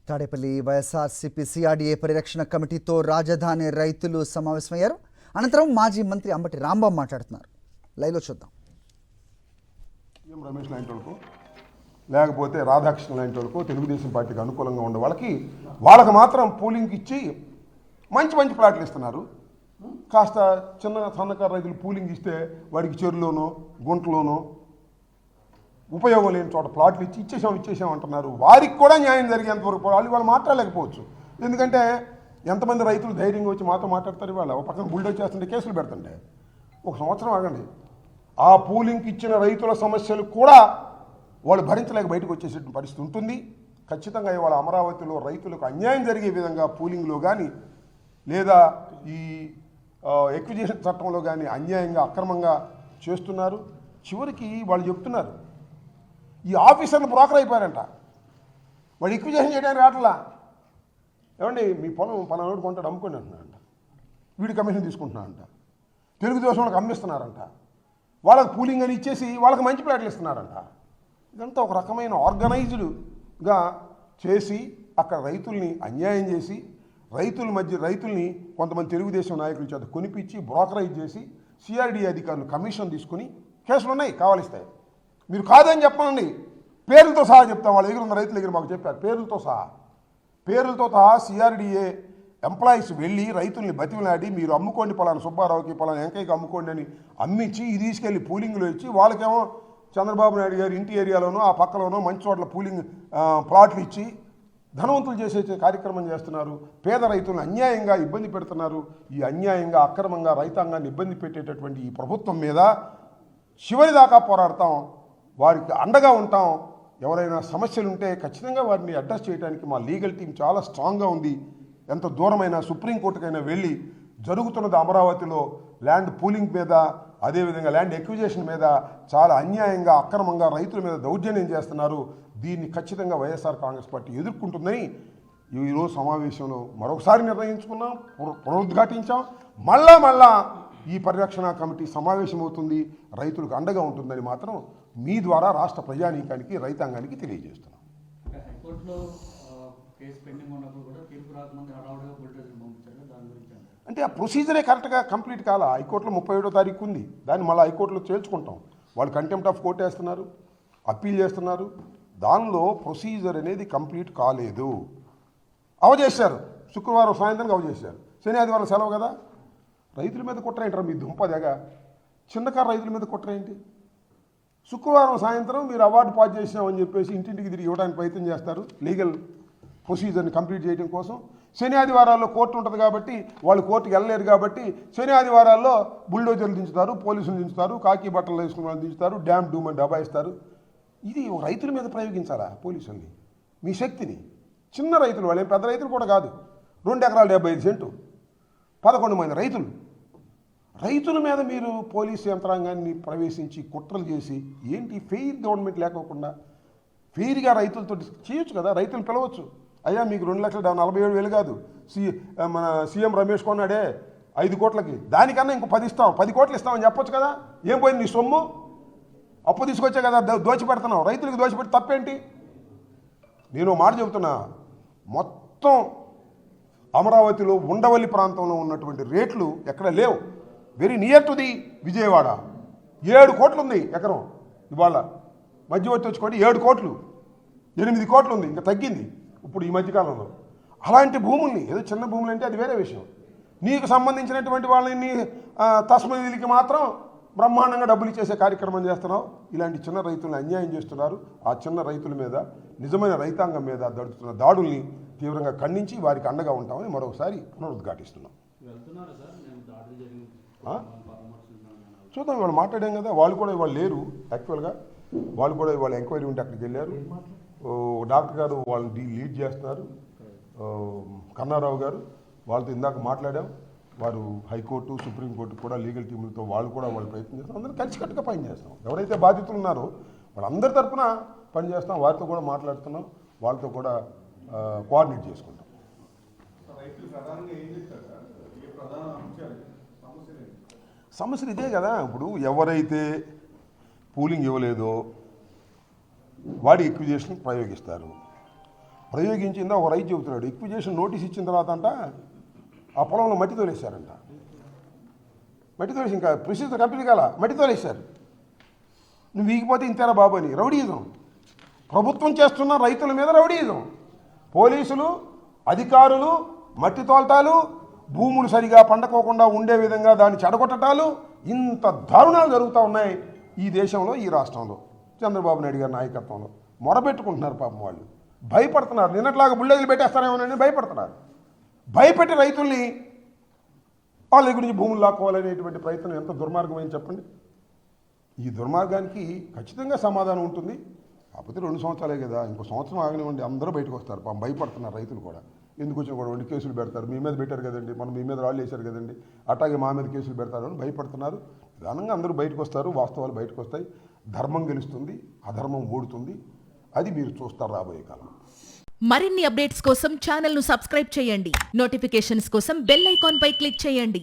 Tadepalli YSRCP CRDA పరిరక్షణ కమిటీతో రాజధాని రైతులు సమావేశమయ్యారు. అనంతరం మాజీ మంత్రి అంబటి రాంబాబు మాట్లాడుతున్నారు. లైవ్లో చూద్దాం. రమేష్ లాంటి వాళ్ళకు లేకపోతే రాధాకృష్ణ లాంటి వాళ్ళకు తెలుగుదేశం పార్టీకి అనుకూలంగా ఉండే వాళ్ళకి మాత్రం పూలింగ్కి ఇచ్చి మంచి మంచి ప్లాట్లు ఇస్తున్నారు. కాస్త చిన్న సన్నకారు రైతులు పూలింగ్ ఇస్తే వాడికి చెరువులోనో గుంటలోనో ఉపయోగం లేని చోట ప్లాట్లు ఇచ్చి ఇచ్చేసాం అంటున్నారు. వారికి కూడా న్యాయం జరిగేంత వరకు వాళ్ళు మాట్లాడలేకపోవచ్చు. ఎందుకంటే ఎంతమంది రైతులు ధైర్యంగా వచ్చి మాతో మాట్లాడతారు. ఇవాళ ఒక పక్కన బుల్డోజ్ చేస్తుంటే కేసులు పెడుతుంటే ఒక సంవత్సరం ఆగండి. ఆ పూలింగ్కి ఇచ్చిన రైతుల సమస్యలు కూడా వాళ్ళు భరించలేక బయటకు వచ్చేసే పరిస్థితి ఉంటుంది. ఖచ్చితంగా ఇవాళ అమరావతిలో రైతులకు అన్యాయం జరిగే విధంగా పూలింగ్లో కానీ లేదా ఈ ఎక్విజిషన్ చట్టంలో కానీ అన్యాయంగా అక్రమంగా చేస్తున్నారు. చివరికి వాళ్ళు చెప్తున్నారు ఈ ఆఫీసర్లు బ్రోకర్ అయిపోయారంట. వాడు ఎక్విజిషన్ చేయడానికి రావట్లా. ఏమండి మీ పొలం పలానోడు కొంటాడు అమ్ముకోండి అంటున్నారంట. వీడి కమిషన్ తీసుకుంటున్నారంట. తెలుగుదేశం వాళ్ళకి అమ్మిస్తున్నారంట. వాళ్ళకి పూలింగ్ అని ఇచ్చేసి వాళ్ళకి మంచి ప్లాట్లు ఇస్తున్నారంట. ఇదంతా ఒక రకమైన ఆర్గనైజ్డ్గా చేసి అక్కడ రైతుల్ని అన్యాయం చేసి రైతుల్ని కొంతమంది తెలుగుదేశం నాయకుల చేత కొనిపించి బ్రోకరైజ్ చేసి సిఆర్డీఏ అధికారులు కమిషన్ తీసుకుని కేసులు ఉన్నాయి కావాలిస్తాయి. మీరు కాదని చెప్పనండి, పేర్లతో సహా చెప్తాం. వాళ్ళ దగ్గర ఉన్న రైతుల దగ్గర మాకు చెప్పారు పేర్లతో సహా సిఆర్డీఏ ఎంప్లాయీస్ వెళ్ళి రైతుల్ని బతిమలాడి మీరు అమ్ముకోండి పలానా సుబ్బారావుకి పలానా వెంకయ్యకి అమ్ముకోండి అని అమ్మించి ఇది తీసుకెళ్ళి పూలింగ్లో ఇచ్చి వాళ్ళకేమో చంద్రబాబు నాయుడు గారు ఇంటి ఏరియాలోనో ఆ పక్కలోనో మంచి చోట్ల పూలింగ్ ప్లాట్లు ఇచ్చి ధనవంతులు చేసే కార్యక్రమం చేస్తున్నారు. పేద రైతులను అన్యాయంగా ఇబ్బంది పెడుతున్నారు. ఈ అన్యాయంగా అక్రమంగా రైతాంగాన్ని ఇబ్బంది పెట్టేటటువంటి ఈ ప్రభుత్వం మీద చివరిదాకా పోరాడతాం, వారికి అండగా ఉంటాం. ఎవరైనా సమస్యలు ఉంటే ఖచ్చితంగా వారిని అడ్రస్ చేయడానికి మా లీగల్ టీం చాలా స్ట్రాంగ్గా ఉంది. ఎంత దూరమైనా సుప్రీంకోర్టుకైనా వెళ్ళి జరుగుతున్నది అమరావతిలో ల్యాండ్ పూలింగ్ మీద అదేవిధంగా ల్యాండ్ ఎక్విజిషన్ మీద చాలా అన్యాయంగా అక్రమంగా రైతుల మీద దౌర్జన్యం చేస్తున్నారు. దీన్ని ఖచ్చితంగా వైఎస్ఆర్ కాంగ్రెస్ పార్టీ ఎదుర్కొంటుందని ఈరోజు సమావేశంలో మరొకసారి నిర్ణయించుకున్నాం, పునరుద్ఘాటించాం. మళ్ళా ఈ పరిరక్షణ కమిటీ సమావేశం అవుతుంది, రైతులకు అండగా ఉంటుందని మాత్రం మీ ద్వారా రాష్ట్ర ప్రజానీకానికి రైతాంగానికి తెలియజేస్తున్నాం. అంటే ఆ ప్రొసీజరే కరెక్ట్గా కంప్లీట్ కాలా. హైకోర్టులో 37వ తారీఖు ఉంది. దాన్ని మళ్ళీ హైకోర్టులో చేర్చుకుంటాం. వాళ్ళు కంటెంప్ట్ ఆఫ్ కోర్ట్ వేస్తున్నారు, అప్పీల్ చేస్తున్నారు. దానిలో ప్రొసీజర్ అనేది కంప్లీట్ కాలేదు. అవజేశారు, శుక్రవారం సాయంత్రం అవజేశారు. శని ఆదివారం సెలవు కదా. రైతుల మీద కుట్రేంటారా మీ దుంపదగా? చిన్నకారు రైతుల మీద కుట్రేంటి? శుక్రవారం సాయంత్రం మీరు అవార్డు పాస్ చేసినామని చెప్పేసి ఇంటింటికి తిరిగి ఇవ్వడానికి ప్రయత్నం చేస్తారు లీగల్ ప్రొసీజర్ని కంప్లీట్ చేయడం కోసం. శని ఆదివారాల్లో కోర్టు ఉంటుంది కాబట్టి వాళ్ళు కోర్టుకి వెళ్ళలేరు కాబట్టి శని ఆదివారాల్లో బుల్డోజర్లు దించుతారు, పోలీసులు దించుతారు, కాకి బట్టలు వేసుకున్న వాళ్ళు దించుతారు, డ్యామ్ డూమ్ అని దబాయిస్తారు. ఇది రైతుల మీద ప్రయోగించారా పోలీసుల్ని? మీ శక్తిని. చిన్న రైతులు, వాళ్ళేం పెద్ద రైతులు కూడా కాదు. 2 ఎకరాలు 75 సెంటు 11 మంది రైతుల మీద మీరు పోలీసు యంత్రాంగాన్ని ప్రవేశించి కుట్రలు చేసి ఏంటి ఫెయిర్ గవర్నమెంట్ లేకోకుండా ఫెయిర్గా రైతులతో చేయొచ్చు కదా. రైతులు పిలవచ్చు, అయ్యా మీకు 2,47,000 కాదు మన సీఎం రమేష్ కొన్నాడే 5 కోట్లకి, దానికన్నా ఇంకో 10 కోట్లు ఇస్తామని చెప్పొచ్చు కదా. ఏం పోయింది నీ సొమ్ము? అప్పు తీసుకొచ్చే కదా దోచిపెడుతున్నావు. రైతులకు దోచిపెట్టి తప్పేంటి? నేను మాట చెబుతున్నా, మొత్తం అమరావతిలో ఉండవల్లి ప్రాంతంలో ఉన్నటువంటి రేట్లు ఎక్కడ లేవు. Very near to the Vijayawada 7 కోట్లు ఉంది ఎకరం. ఇవాళ మధ్యవర్తి వచ్చుకోండి 7 కోట్లు 8 కోట్లు ఉంది, ఇంకా తగ్గింది ఇప్పుడు ఈ మధ్యకాలంలో. అలాంటి భూముల్ని, ఏదో చిన్న భూములు అంటే అది వేరే విషయం, నీకు సంబంధించినటువంటి వాళ్ళని తస్మదిలికి మాత్రం బ్రహ్మాండంగా డబ్బులు ఇచ్చేసే కార్యక్రమం చేస్తున్నావు. ఇలాంటి చిన్న రైతులను అన్యాయం చేస్తున్నారు. ఆ చిన్న రైతుల మీద, నిజమైన రైతాంగం మీద జరుగుతున్న దాడుల్ని తీవ్రంగా ఖండించి వారికి అండగా ఉంటామని మరొకసారి పునరుద్ఘాటిస్తున్నాం. చూద్దాం, ఇవాళ మాట్లాడాం కదా. వాళ్ళు కూడా ఇవాళ లేరు. యాక్చువల్గా వాళ్ళు కూడా ఇవాళ ఎంక్వైరీ ఉంటే అక్కడికి వెళ్ళారు. డాక్టర్ గారు వాళ్ళని లీడ్ చేస్తున్నారు, కన్నారావు గారు. వాళ్ళతో ఇందాక మాట్లాడాం. వారు హైకోర్టు, సుప్రీంకోర్టు కూడా లీగల్ టీములతో వాళ్ళు ప్రయత్నం చేస్తాం. అందరూ కలిసికట్టుగా పనిచేస్తాం. ఎవరైతే బాధితులు ఉన్నారో వాళ్ళందరి తరఫున పనిచేస్తాం. వారితో కూడా మాట్లాడుతున్నాం, వాళ్ళతో కూడా కోఆర్డినేట్ చేసుకుంటాం. సమస్యలు ఇదే కదా. ఇప్పుడు ఎవరైతే పూలింగ్ ఇవ్వలేదో వాడి ఎక్విజిషన్ ప్రయోగిస్తారు. ప్రయోగించిందా ఒక రైతు చెబుతున్నాడు. ఎక్విజేషన్ నోటీస్ ఇచ్చిన తర్వాత అంట ఆ పొలంలో మట్టి తోలేశారంట. మట్టి తోలేసి ఇంకా ప్రొసీజర్ కంప్లీట్ కాల, మట్టి తోలేశారు. నువ్వు వీగిపోతే ఇంతేరా బాబు అని రౌడీయిజం. ప్రభుత్వం చేస్తున్న రైతుల మీద రౌడీయిజం. పోలీసులు, అధికారులు మట్టి తోల్టాలు, భూములు సరిగా పండుకోకుండా ఉండే విధంగా దాన్ని చెడగొట్టటాలు, ఇంత దారుణాలు జరుగుతూ ఉన్నాయి ఈ దేశంలో, ఈ రాష్ట్రంలో. చంద్రబాబు నాయుడు గారి నాయకత్వంలో మొరబెట్టుకుంటున్నారు పాపం. వాళ్ళు భయపడుతున్నారు. నిన్నట్లాగా బుల్లెట్లు పెట్టేస్తారేమోనని భయపడుతున్నారు. భయపెట్టి రైతుల్ని వాళ్ళ దగ్గర నుంచి భూములు లాక్కోవాలనేటువంటి ప్రయత్నం ఎంత దుర్మార్గమని చెప్పండి. ఈ దుర్మార్గానికి ఖచ్చితంగా సమాధానం ఉంటుంది. కాకపోతే 2 సంవత్సరాలే కదా, ఇంకో సంవత్సరం ఆగనివ్వండి, అందరూ బయటకు వస్తారు. పాపం భయపడుతున్నారు రైతులు కూడా. ఎందుకు వచ్చినా కూడా కేసులు పెడతారు, మీ మీద పెట్టారు కదండి, మనం మీ మీద రాళ్ళు వేశారు కదండి, అట్లాగే మా మీద కేసులు పెడతారు అని భయపడుతున్నారు. నిదానంగా అందరూ బయటకు వస్తారు, వాస్తవాలు బయటకు వస్తాయి, ధర్మం గెలుస్తుంది, అధర్మం ఓడుతుంది. అది మీరు చూస్తారు రాబోయే కాలం. మరిన్ని అప్డేట్స్ కోసం ఛానల్ ను సబ్స్క్రైబ్ చేయండి. నోటిఫికేషన్స్ కోసం బెల్ ఐకాన్ పై క్లిక్ చేయండి.